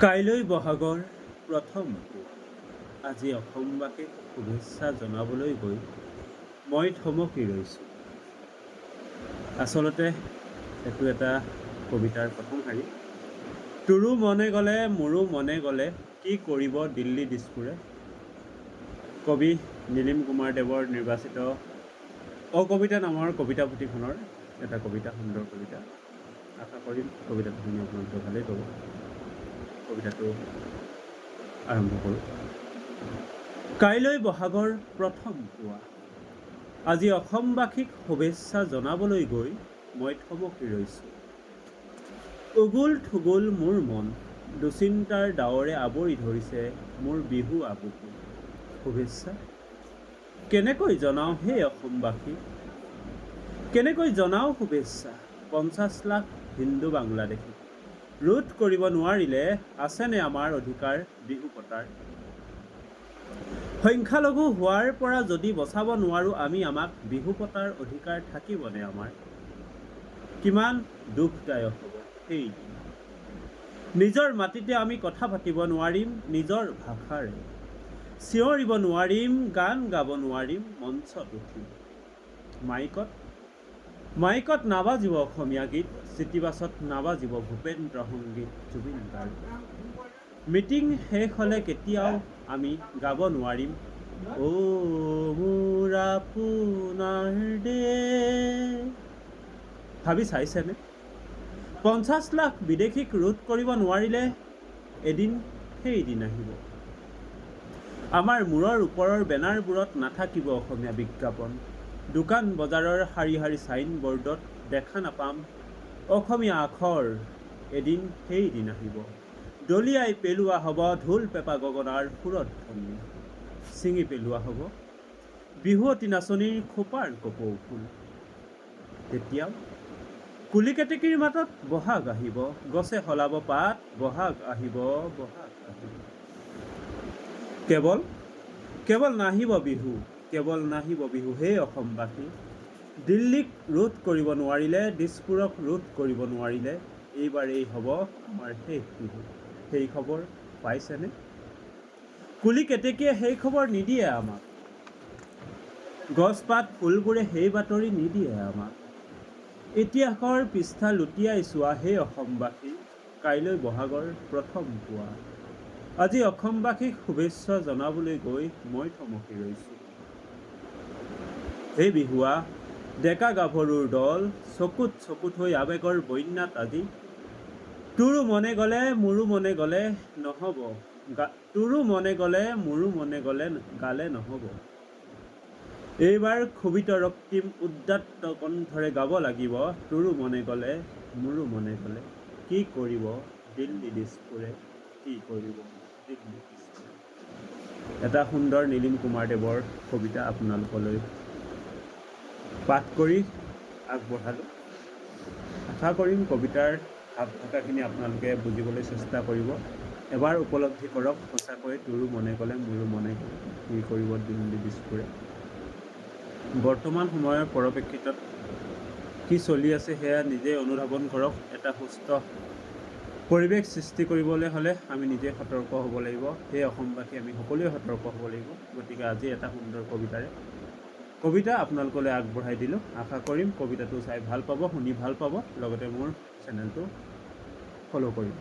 কাইলৈ বহাগৰ প্ৰথম পুৱা। আজি অসমবাসীক শুভেচ্ছা জনাবলৈ গৈ মই থমকি ৰৈছোঁ। আচলতে এইটো এটা কবিতাৰ প্ৰথম শাৰী। তোৰো মনে গ'লে মোৰো মনে গ'লে কি কৰিব দিল্লী দিছপুৰে। কবি নীলিম কুমাৰ দেৱৰ নিৰ্বাচিত অকবিতা নামৰ কবিতা পুথিখনৰ এটা কবিতা, সুন্দৰ কবিতা। আশা কৰিম কবিতাটো শুনি আপোনালোকে ভালেই পাব। কবিতাটো আৰম্ভ কৰোঁ। কাইলৈ বহাগৰ প্ৰথম পুৱা। আজি অসমবাসীক শুভেচ্ছা জনাবলৈ গৈ মই থমকি ৰৈছোঁ। উগুল থুগুল মোৰ মন, দুচিন্তাৰ ডাৱৰে আৱৰি ধৰিছে মোৰ বিহু আবুকু। শুভেচ্ছা কেনেকৈ জনাওঁ হে অসমবাসী, কেনেকৈ জনাওঁ শুভেচ্ছা ৫০ লাখ হিন্দু বাংলাদেশী। ৰোধ কৰিব নোৱাৰিলে আছেনে আমাৰ অধিকাৰ বিহু পতাৰ। সংখ্যালঘু হোৱাৰ পৰা যদি বচাব নোৱাৰোঁ আমি, আমাক বিহু পতাৰ অধিকাৰ থাকিবনে আমাৰ। কিমান দুখদায়ক হ'ব সেই দিন। নিজৰ মাটিতে আমি কথা পাতিব নোৱাৰিম নিজৰ ভাষাৰে, চিঞৰিব নোৱাৰিম, গান গাব নোৱাৰিম মঞ্চত উঠি। মাইকত নাবাজিব অসমীয়া গীত, চিটিবাছত নাবাজিব ভূপেন্দ্ৰ সংগীত, জুবিন গাৰ্গ। মিটিং শেষ হ'লে কেতিয়াও আমি গাব নোৱাৰিম অ মোৰ আপোনাৰ দেশ। ভাবি চাইছেনে ৫০ লাখ বিদেশীক ৰোধ কৰিব নোৱাৰিলে এদিন সেইদিন আহিব। আমাৰ মূৰৰ ওপৰৰ বেনাৰবোৰত নাথাকিব অসমীয়া বিজ্ঞাপন, দোকান বজাৰৰ শাৰী শাৰী ছাইনবোৰ্ডত দেখা নাপাম অসমীয়া আখৰ। এদিন সেইদিন আহিব। দলিয়াই পেলোৱা হ'ব ঢোল পেঁপা গগনাৰ সুৰধ্বনি, ছিঙি পেলোৱা হ'ব বিহুৱতী নাচনীৰ খোপাৰ কপৌ ফুল। তেতিয়াও কুলি কেতেকীৰ মাতত বহাগ আহিব, গছে সলাব পাত বহাগ আহিব, বহাগ আহিব। কেৱল নাহিব বিহু, কেৱল নাহিব বিহু হে অসমবাসী। দিল্লীক ৰোধ কৰিব নোৱাৰিলে, দিছপুৰক ৰোধ কৰিব নোৱাৰিলে, এইবাৰেই হ'ব আমাৰ শেষ বিহু। সেই খবৰ পাইছেনে? কুলি কেতেকীয়ে সেই খবৰ নিদিয়ে আমাক, গছপাত ফুলবোৰে সেই বাতৰি নিদিয়ে আমাক। ইতিহাসৰ পৃষ্ঠা লুটিয়াই চোৱা হে অসমবাসী, কাইলৈ বহাগৰ প্ৰথম পুৱা। আজি অসমবাসীক শুভেচ্ছা জনাবলৈ গৈ মই থমকি ৰৈছোঁ। হে বিহুৱা ডেকা গাভৰুৰ দল, চকুত হৈ আৱেগৰ বন্যাত আজি। তোৰো মনে গ'লে মোৰো মনে গ'লে নহ'ব, তোৰো মনে গ'লে মোৰো মনে গ'লে গালে নহ'ব। এইবাৰ ক্ষোভিত ৰক্তিম উদাত্ত কণ্ঠৰে গাব লাগিব, তোৰো মনে গ'লে মোৰো মনে গ'লে কি কৰিব দিল্লী দিছপুৰে, কি কৰিব দিল্লী দিছপুৰে। এটা সুন্দৰ নীলিম কুমাৰ দেৱৰ কবিতা আপোনালোকলৈ পাঠ কৰি আগবঢ়ালোঁ। আশা কৰিম কবিতাৰ ভাৱ ভাষাখিনি আপোনালোকে বুজিবলৈ চেষ্টা কৰিব। এবাৰ উপলব্ধি কৰক, সঁচাকৈ তোৰো মনে গ'লে মোৰো মনে গ'লে কি কৰিব দিল্লী দিছপুৰে। বৰ্তমান সময়ৰ পৰিপ্ৰেক্ষিতত কি চলি আছে সেয়া নিজে অনুধাৱন কৰক। এটা সুস্থ পৰিৱেশ সৃষ্টি কৰিবলৈ হ'লে আমি নিজে সতৰ্ক হ'ব লাগিব। সেই অসমবাসী আমি সকলোৱে সতৰ্ক হ'ব লাগিব। গতিকে আজি এটা সুন্দৰ কবিতা আপোনালোকলৈ আগবঢ়াই দিলোঁ। আশা কৰিম কবিতাটো চাই ভাল পাব, শুনি ভাল পাব, লগতে মোৰ চেনেলটো ফ'ল' কৰিব।